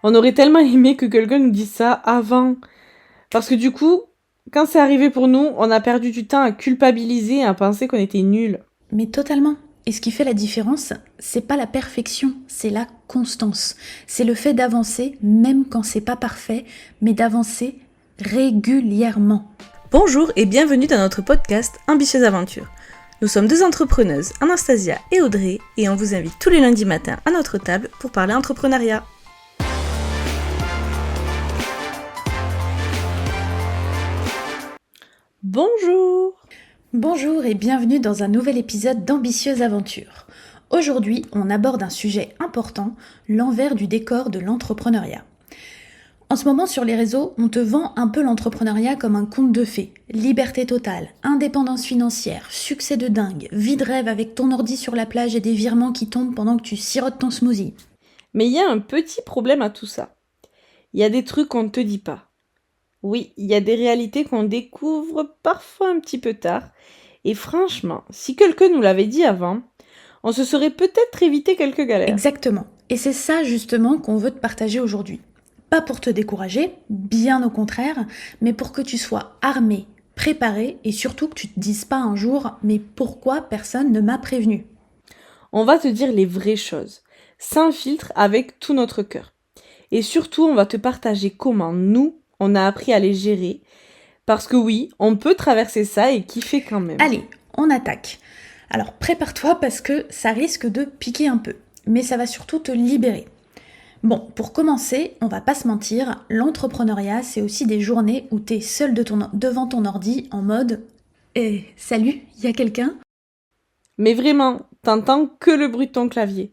On aurait tellement aimé que quelqu'un nous dise ça avant. Parce que du coup, quand c'est arrivé pour nous, on a perdu du temps à culpabiliser et à penser qu'on était nuls. Mais totalement. Et ce qui fait la différence, c'est pas la perfection, c'est la constance. C'est le fait d'avancer, même quand c'est pas parfait, mais d'avancer régulièrement. Bonjour et bienvenue dans notre podcast Ambitieuse Aventure. Nous sommes deux entrepreneuses, Anastasia et Audrey, et on vous invite tous les lundis matins à notre table pour parler entrepreneuriat. Bonjour! Bonjour et bienvenue dans un nouvel épisode d'Ambitieuse Aventure. Aujourd'hui, on aborde un sujet important, l'envers du décor de l'entrepreneuriat. En ce moment, sur les réseaux, on te vend un peu l'entrepreneuriat comme un conte de fées. Liberté totale, indépendance financière, succès de dingue, vie de rêve avec ton ordi sur la plage et des virements qui tombent pendant que tu sirotes ton smoothie. Mais il y a un petit problème à tout ça. Il y a des trucs qu'on ne te dit pas. Oui, il y a des réalités qu'on découvre parfois un petit peu tard. Et franchement, si quelqu'un nous l'avait dit avant, on se serait peut-être évité quelques galères. Exactement. Et c'est ça justement qu'on veut te partager aujourd'hui. Pas pour te décourager, bien au contraire, mais pour que tu sois armé, préparé et surtout que tu te dises pas un jour « mais pourquoi personne ne m'a prévenu ?» On va te dire les vraies choses, sans filtre, avec tout notre cœur. Et surtout, on va te partager comment nous, on a appris à les gérer. Parce que oui, on peut traverser ça et kiffer quand même. Allez, on attaque. Alors prépare-toi parce que ça risque de piquer un peu, mais ça va surtout te libérer. Bon, pour commencer, on va pas se mentir, l'entrepreneuriat, c'est aussi des journées où t'es seul devant ton ordi en mode « salut, y a quelqu'un ?» Mais vraiment, t'entends que le bruit de ton clavier.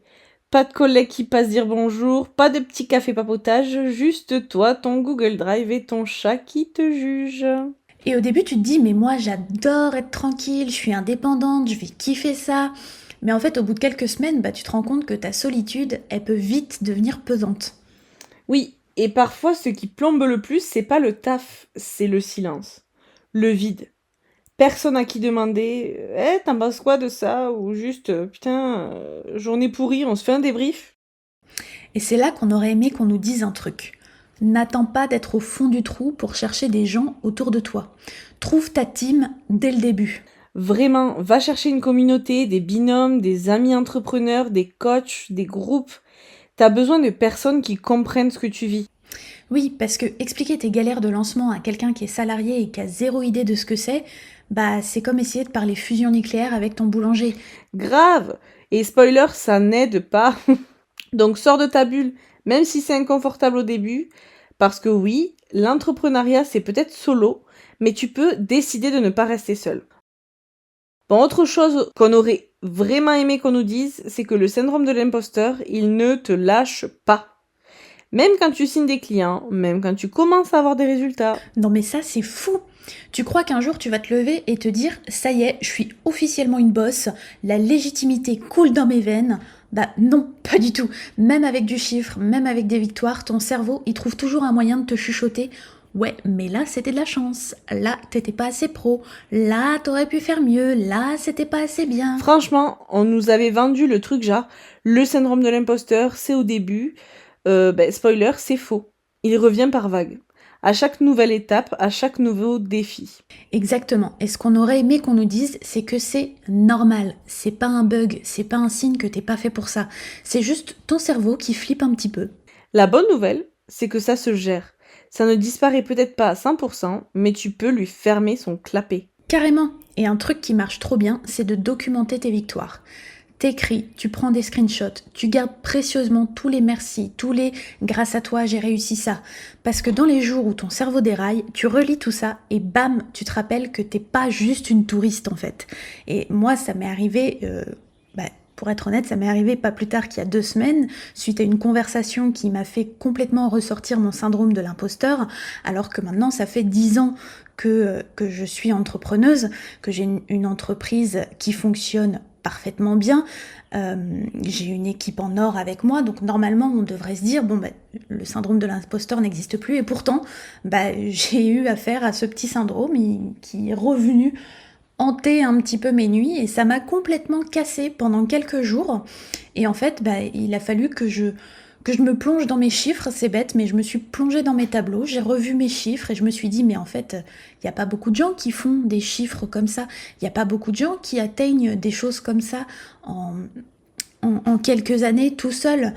Pas de collègues qui passent dire bonjour, pas de petit café papotage, juste toi, ton Google Drive et ton chat qui te juge. Et au début, tu te dis « mais moi, j'adore être tranquille, je suis indépendante, je vais kiffer ça ». Mais en fait, au bout de quelques semaines, tu te rends compte que ta solitude, elle peut vite devenir pesante. Oui, et parfois ce qui plombe le plus, c'est pas le taf, c'est le silence. Le vide. Personne à qui demander t'en penses quoi de ça? Ou juste journée pourrie, on se fait un débrief. Et c'est là qu'on aurait aimé qu'on nous dise un truc. N'attends pas d'être au fond du trou pour chercher des gens autour de toi. Trouve ta team dès le début. Vraiment, va chercher une communauté, des binômes, des amis entrepreneurs, des coachs, des groupes. T'as besoin de personnes qui comprennent ce que tu vis. Oui, parce que expliquer tes galères de lancement à quelqu'un qui est salarié et qui a zéro idée de ce que c'est, c'est comme essayer de parler fusion nucléaire avec ton boulanger. Grave! Et spoiler, ça n'aide pas. Donc sors de ta bulle, même si c'est inconfortable au début, parce que oui, l'entrepreneuriat c'est peut-être solo, mais tu peux décider de ne pas rester seul. Bon, autre chose qu'on aurait vraiment aimé qu'on nous dise, c'est que le syndrome de l'imposteur, il ne te lâche pas. Même quand tu signes des clients, même quand tu commences à avoir des résultats. Non mais ça c'est fou. Tu crois qu'un jour tu vas te lever et te dire « ça y est, je suis officiellement une boss, la légitimité coule dans mes veines ». Non, pas du tout. Même avec du chiffre, même avec des victoires, ton cerveau, il trouve toujours un moyen de te chuchoter « ouais, mais là c'était de la chance, là t'étais pas assez pro, là t'aurais pu faire mieux, là c'était pas assez bien ». Franchement, on nous avait vendu le truc genre, le syndrome de l'imposteur, c'est au début. Spoiler, c'est faux. Il revient par vagues. À chaque nouvelle étape, à chaque nouveau défi. Exactement. Et ce qu'on aurait aimé qu'on nous dise, c'est que c'est normal. C'est pas un bug, c'est pas un signe que t'es pas fait pour ça. C'est juste ton cerveau qui flippe un petit peu. La bonne nouvelle, c'est que ça se gère. Ça ne disparaît peut-être pas à 100%, mais tu peux lui fermer son clapet. Carrément. Et un truc qui marche trop bien, c'est de documenter tes victoires. T'écris, tu prends des screenshots, tu gardes précieusement tous les merci, tous les grâce à toi j'ai réussi ça. Parce que dans les jours où ton cerveau déraille, tu relis tout ça et bam, tu te rappelles que t'es pas juste une touriste en fait. Et moi ça m'est arrivé, pour être honnête, ça m'est arrivé pas plus tard qu'il y a 2 semaines, suite à une conversation qui m'a fait complètement ressortir mon syndrome de l'imposteur, alors que maintenant ça fait 10 ans que je suis entrepreneuse, que j'ai une entreprise qui fonctionne parfaitement bien. J'ai une équipe en or avec moi, donc normalement on devrait se dire le syndrome de l'imposteur n'existe plus, et pourtant j'ai eu affaire à ce petit syndrome qui est revenu hanter un petit peu mes nuits et ça m'a complètement cassée pendant quelques jours. Et en fait, il a fallu que je que je me plonge dans mes chiffres, c'est bête, mais je me suis plongée dans mes tableaux, j'ai revu mes chiffres et je me suis dit, mais en fait, il n'y a pas beaucoup de gens qui font des chiffres comme ça, il n'y a pas beaucoup de gens qui atteignent des choses comme ça en quelques années tout seul.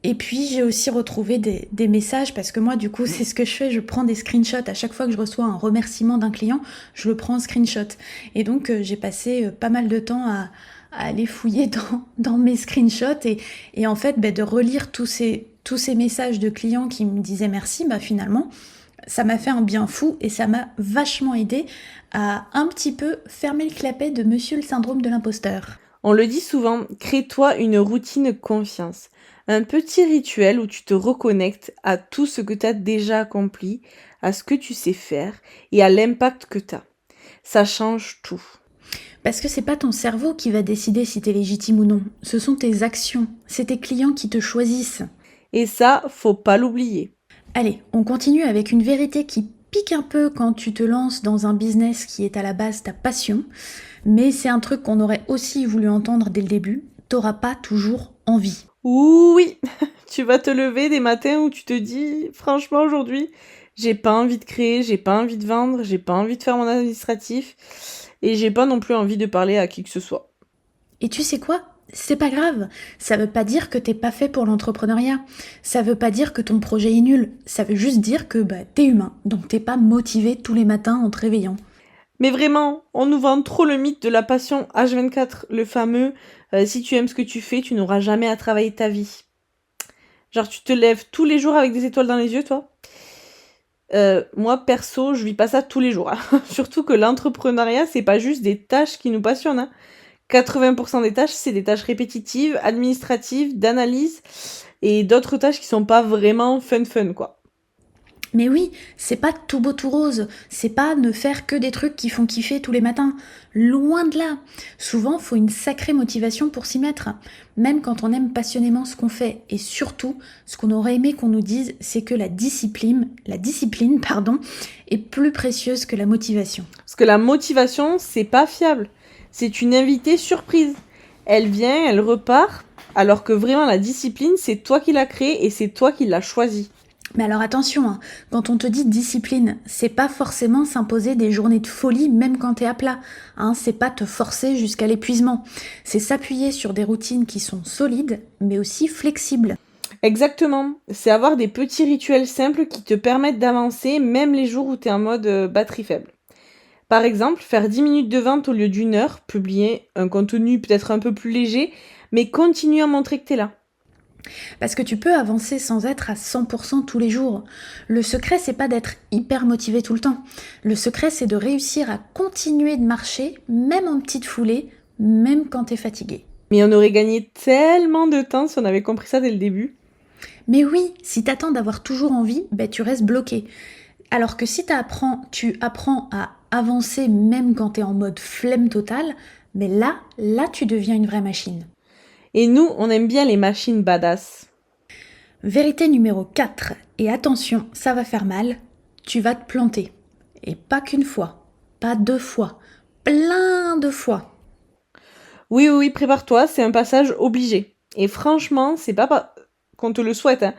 Et puis j'ai aussi retrouvé des messages, parce que moi du coup c'est ce que je fais, je prends des screenshots à chaque fois que je reçois un remerciement d'un client, je le prends en screenshot. Et donc j'ai passé pas mal de temps à aller fouiller dans mes screenshots et en fait de relire tous ces messages de clients qui me disaient merci, finalement ça m'a fait un bien fou et ça m'a vachement aidé à un petit peu fermer le clapet de monsieur le syndrome de l'imposteur. On le dit souvent, crée-toi une routine confiance. Un petit rituel où tu te reconnectes à tout ce que tu as déjà accompli, à ce que tu sais faire et à l'impact que tu as. Ça change tout. Parce que c'est pas ton cerveau qui va décider si t'es légitime ou non. Ce sont tes actions. C'est tes clients qui te choisissent. Et ça, faut pas l'oublier. Allez, on continue avec une vérité qui pique un peu quand tu te lances dans un business qui est à la base ta passion. Mais c'est un truc qu'on aurait aussi voulu entendre dès le début. T'auras pas toujours envie. Oui, tu vas te lever des matins où tu te dis, franchement aujourd'hui, j'ai pas envie de créer, j'ai pas envie de vendre, j'ai pas envie de faire mon administratif et j'ai pas non plus envie de parler à qui que ce soit. Et tu sais quoi ? C'est pas grave. Ça veut pas dire que t'es pas fait pour l'entrepreneuriat. Ça veut pas dire que ton projet est nul. Ça veut juste dire que t'es humain, donc t'es pas motivé tous les matins en te réveillant. Mais vraiment, on nous vend trop le mythe de la passion H24, le fameux si tu aimes ce que tu fais, tu n'auras jamais à travailler ta vie. Genre tu te lèves tous les jours avec des étoiles dans les yeux, toi ? Moi perso, je vis pas ça tous les jours. Hein. Surtout que l'entrepreneuriat, c'est pas juste des tâches qui nous passionnent. Hein. 80% des tâches, c'est des tâches répétitives, administratives, d'analyse et d'autres tâches qui sont pas vraiment fun quoi. Mais oui, c'est pas tout beau tout rose, c'est pas ne faire que des trucs qui font kiffer tous les matins. Loin de là. Souvent, faut une sacrée motivation pour s'y mettre. Même quand on aime passionnément ce qu'on fait. Et surtout, ce qu'on aurait aimé qu'on nous dise, c'est que la discipline, est plus précieuse que la motivation. Parce que la motivation, c'est pas fiable. C'est une invitée surprise. Elle vient, elle repart, alors que vraiment la discipline, c'est toi qui l'as créée et c'est toi qui l'as choisie. Mais alors attention, quand on te dit discipline, c'est pas forcément s'imposer des journées de folie même quand t'es à plat. C'est pas te forcer jusqu'à l'épuisement. C'est s'appuyer sur des routines qui sont solides, mais aussi flexibles. Exactement. C'est avoir des petits rituels simples qui te permettent d'avancer même les jours où t'es en mode batterie faible. Par exemple, faire 10 minutes de vente au lieu d'1 heure, publier un contenu peut-être un peu plus léger, mais continue à montrer que t'es là. Parce que tu peux avancer sans être à 100% tous les jours. Le secret, c'est pas d'être hyper motivé tout le temps. Le secret, c'est de réussir à continuer de marcher, même en petite foulée, même quand t'es fatigué. Mais on aurait gagné tellement de temps si on avait compris ça dès le début. Mais oui, si t'attends d'avoir toujours envie, tu restes bloqué. Alors que si tu apprends à avancer même quand t'es en mode flemme totale, mais là, tu deviens une vraie machine. Et nous, on aime bien les machines badass. Vérité numéro 4. Et attention, ça va faire mal. Tu vas te planter. Et pas qu'une fois. Pas 2 fois. Plein de fois. Oui, prépare-toi, c'est un passage obligé. Et franchement, c'est pas qu'on te le souhaite, hein.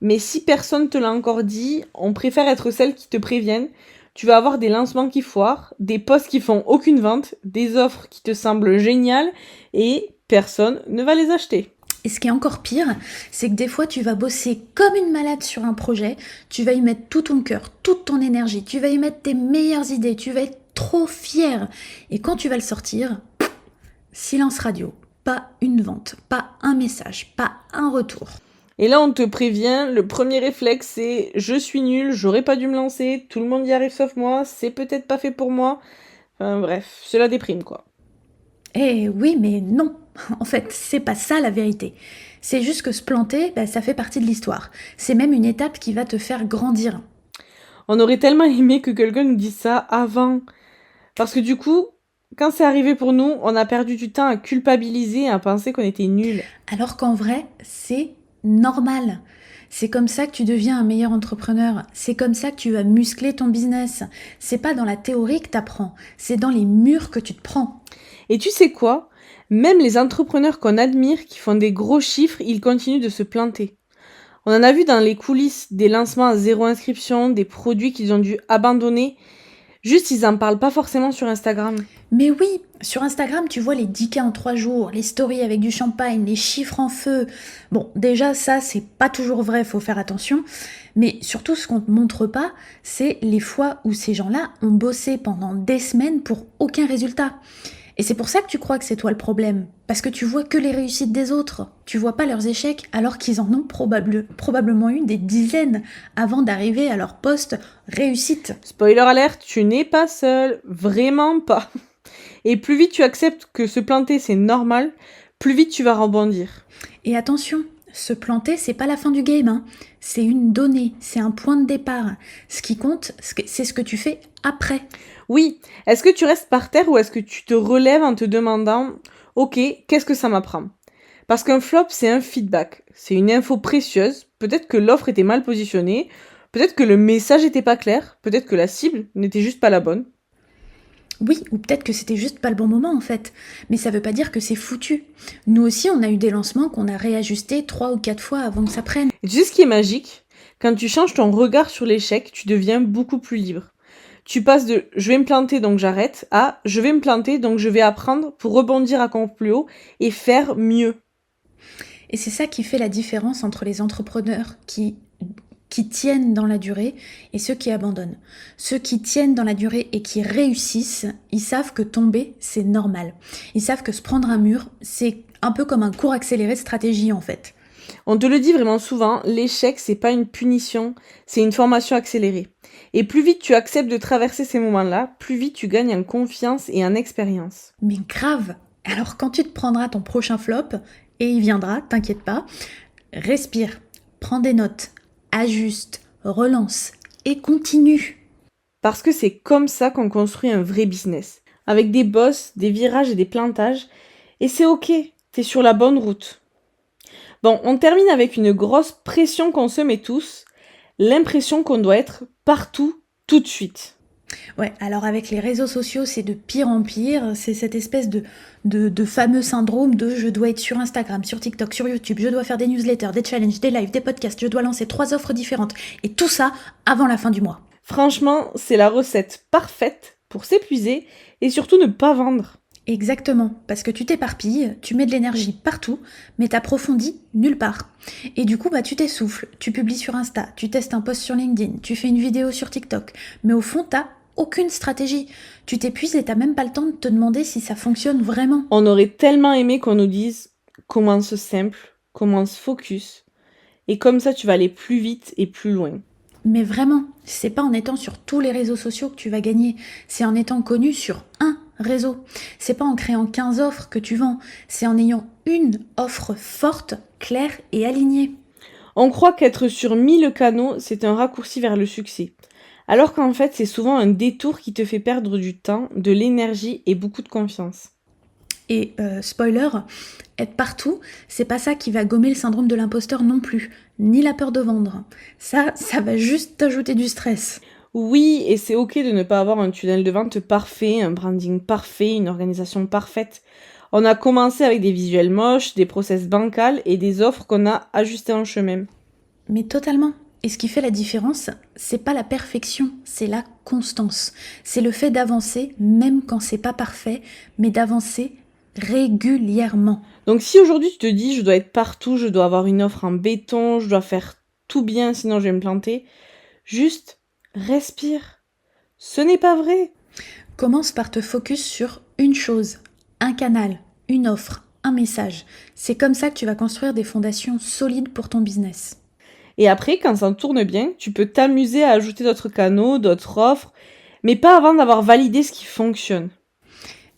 Mais si personne te l'a encore dit, on préfère être celle qui te préviennent. Tu vas avoir des lancements qui foirent, des posts qui font aucune vente, des offres qui te semblent géniales et personne ne va les acheter. Et ce qui est encore pire, c'est que des fois tu vas bosser comme une malade sur un projet, tu vas y mettre tout ton cœur, toute ton énergie, tu vas y mettre tes meilleures idées, tu vas être trop fier. Et quand tu vas le sortir, silence radio, pas une vente, pas un message, pas un retour. Et là on te prévient, le premier réflexe c'est « je suis nul, j'aurais pas dû me lancer, tout le monde y arrive sauf moi, c'est peut-être pas fait pour moi ». Enfin bref, c'est la déprime quoi. Eh oui, mais non. En fait, c'est pas ça la vérité. C'est juste que se planter, ça fait partie de l'histoire. C'est même une étape qui va te faire grandir. On aurait tellement aimé que quelqu'un nous dise ça avant. Parce que du coup, quand c'est arrivé pour nous, on a perdu du temps à culpabiliser et à penser qu'on était nuls. Alors qu'en vrai, c'est normal. C'est comme ça que tu deviens un meilleur entrepreneur. C'est comme ça que tu vas muscler ton business. C'est pas dans la théorie que t'apprends, c'est dans les murs que tu te prends. Et tu sais quoi ? Même les entrepreneurs qu'on admire, qui font des gros chiffres, ils continuent de se planter. On en a vu dans les coulisses des lancements à 0 inscription, des produits qu'ils ont dû abandonner. Juste, ils en parlent pas forcément sur Instagram. Mais oui, sur Instagram, tu vois les 10K en 3 jours, les stories avec du champagne, les chiffres en feu. Bon, déjà, ça, c'est pas toujours vrai, faut faire attention. Mais surtout, ce qu'on te montre pas, c'est les fois où ces gens-là ont bossé pendant des semaines pour aucun résultat. Et c'est pour ça que tu crois que c'est toi le problème. Parce que tu vois que les réussites des autres. Tu vois pas leurs échecs alors qu'ils en ont probablement eu des dizaines avant d'arriver à leur poste réussite. Spoiler alert, tu n'es pas seul. Vraiment pas. Et plus vite tu acceptes que se planter c'est normal, plus vite tu vas rebondir. Et attention, se planter, c'est pas la fin du game, hein. C'est une donnée, c'est un point de départ. Ce qui compte, c'est ce que tu fais après. Oui, est-ce que tu restes par terre ou est-ce que tu te relèves en te demandant « Ok, qu'est-ce que ça m'apprend ?» Parce qu'un flop, c'est un feedback. C'est une info précieuse. Peut-être que l'offre était mal positionnée, peut-être que le message était pas clair, peut-être que la cible n'était juste pas la bonne. Oui, ou peut-être que c'était juste pas le bon moment en fait. Mais ça veut pas dire que c'est foutu. Nous aussi, on a eu des lancements qu'on a réajustés 3 ou 4 fois avant que ça prenne. Et tu sais ce qui est magique? Quand tu changes ton regard sur l'échec, tu deviens beaucoup plus libre. Tu passes de « je vais me planter donc j'arrête » à « je vais me planter donc je vais apprendre pour rebondir à encore plus haut et faire mieux ». Et c'est ça qui fait la différence entre les entrepreneurs qui tiennent dans la durée et ceux qui abandonnent. Ceux qui tiennent dans la durée et qui réussissent, ils savent que tomber, c'est normal. Ils savent que se prendre un mur, c'est un peu comme un cours accéléré de stratégie en fait. On te le dit vraiment souvent, l'échec c'est pas une punition, c'est une formation accélérée. Et plus vite tu acceptes de traverser ces moments-là, plus vite tu gagnes en confiance et en expérience. Mais grave. Alors quand tu te prendras ton prochain flop, et il viendra, t'inquiète pas, respire, prends des notes, ajuste, relance et continue. Parce que c'est comme ça qu'on construit un vrai business. Avec des bosses, des virages et des plantages. Et c'est ok, t'es sur la bonne route. Bon, on termine avec une grosse pression qu'on se met tous. L'impression qu'on doit être partout, tout de suite. Ouais, alors avec les réseaux sociaux, c'est de pire en pire. C'est cette espèce de fameux syndrome de je dois être sur Instagram, sur TikTok, sur YouTube, je dois faire des newsletters, des challenges, des lives, des podcasts, je dois lancer 3 offres différentes. Et tout ça avant la fin du mois. Franchement, c'est la recette parfaite pour s'épuiser et surtout ne pas vendre. Exactement, parce que tu t'éparpilles, tu mets de l'énergie partout, mais t'approfondis nulle part. Et du coup, tu t'essouffles, tu publies sur Insta, tu testes un post sur LinkedIn, tu fais une vidéo sur TikTok, mais au fond, t'as aucune stratégie. Tu t'épuises et t'as même pas le temps de te demander si ça fonctionne vraiment. On aurait tellement aimé qu'on nous dise « commence simple, commence focus », et comme ça tu vas aller plus vite et plus loin. Mais vraiment, c'est pas en étant sur tous les réseaux sociaux que tu vas gagner, c'est en étant connu sur un réseau. C'est pas en créant 15 offres que tu vends, c'est en ayant une offre forte, claire et alignée. On croit qu'être sur 1000 canaux, c'est un raccourci vers le succès. Alors qu'en fait, c'est souvent un détour qui te fait perdre du temps, de l'énergie et beaucoup de confiance. Et spoiler, être partout, c'est pas ça qui va gommer le syndrome de l'imposteur non plus, ni la peur de vendre. Ça va juste t'ajouter du stress. Oui, et c'est ok de ne pas avoir un tunnel de vente parfait, un branding parfait, une organisation parfaite. On a commencé avec des visuels moches, des process bancals et des offres qu'on a ajustées en chemin. Mais totalement. Et ce qui fait la différence, c'est pas la perfection, c'est la constance. C'est le fait d'avancer, même quand c'est pas parfait, mais d'avancer régulièrement. Donc si aujourd'hui tu te dis je dois être partout, je dois avoir une offre en béton, je dois faire tout bien sinon je vais me planter, juste respire. Ce n'est pas vrai. Commence par te focus sur une chose, un canal, une offre, un message. C'est comme ça que tu vas construire des fondations solides pour ton business. Et après, quand ça tourne bien, tu peux t'amuser à ajouter d'autres canaux, d'autres offres, mais pas avant d'avoir validé ce qui fonctionne.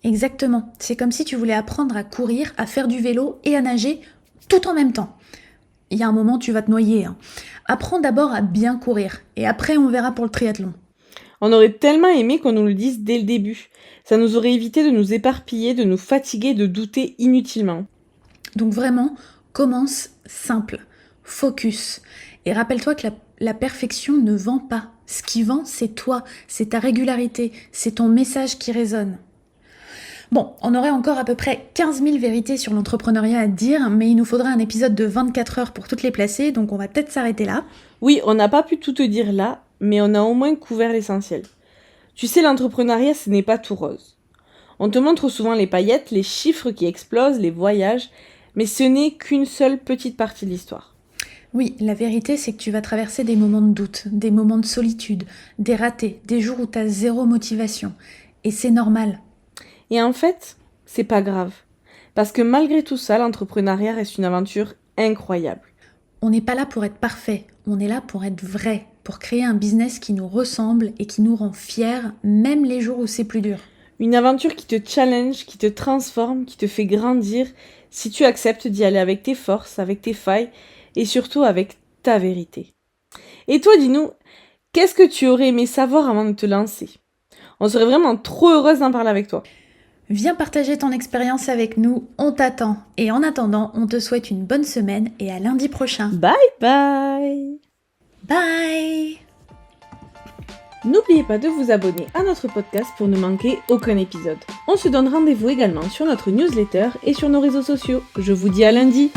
Exactement. C'est comme si tu voulais apprendre à courir, à faire du vélo et à nager tout en même temps. Il y a un moment, tu vas te noyer. Apprends d'abord à bien courir et après, on verra pour le triathlon. On aurait tellement aimé qu'on nous le dise dès le début. Ça nous aurait évité de nous éparpiller, de nous fatiguer, de douter inutilement. Donc vraiment, commence simple. Focus. Et rappelle-toi que la perfection ne vend pas. Ce qui vend, c'est toi, c'est ta régularité, c'est ton message qui résonne. Bon, on aurait encore à peu près 15 000 vérités sur l'entrepreneuriat à dire, mais il nous faudra un épisode de 24 heures pour toutes les placer, donc on va peut-être s'arrêter là. Oui, on n'a pas pu tout te dire là, mais on a au moins couvert l'essentiel. Tu sais, l'entrepreneuriat, ce n'est pas tout rose. On te montre souvent les paillettes, les chiffres qui explosent, les voyages, mais ce n'est qu'une seule petite partie de l'histoire. Oui, la vérité, c'est que tu vas traverser des moments de doute, des moments de solitude, des ratés, des jours où t'as zéro motivation. Et c'est normal. Et en fait, c'est pas grave. Parce que malgré tout ça, l'entrepreneuriat reste une aventure incroyable. On n'est pas là pour être parfait, on est là pour être vrai, pour créer un business qui nous ressemble et qui nous rend fiers, même les jours où c'est plus dur. Une aventure qui te challenge, qui te transforme, qui te fait grandir si tu acceptes d'y aller avec tes forces, avec tes failles et surtout avec ta vérité. Et toi, dis-nous, qu'est-ce que tu aurais aimé savoir avant de te lancer ? On serait vraiment trop heureuse d'en parler avec toi. Viens partager ton expérience avec nous, on t'attend. Et en attendant, on te souhaite une bonne semaine et à lundi prochain. Bye bye ! Bye! N'oubliez pas de vous abonner à notre podcast pour ne manquer aucun épisode. On se donne rendez-vous également sur notre newsletter et sur nos réseaux sociaux. Je vous dis à lundi!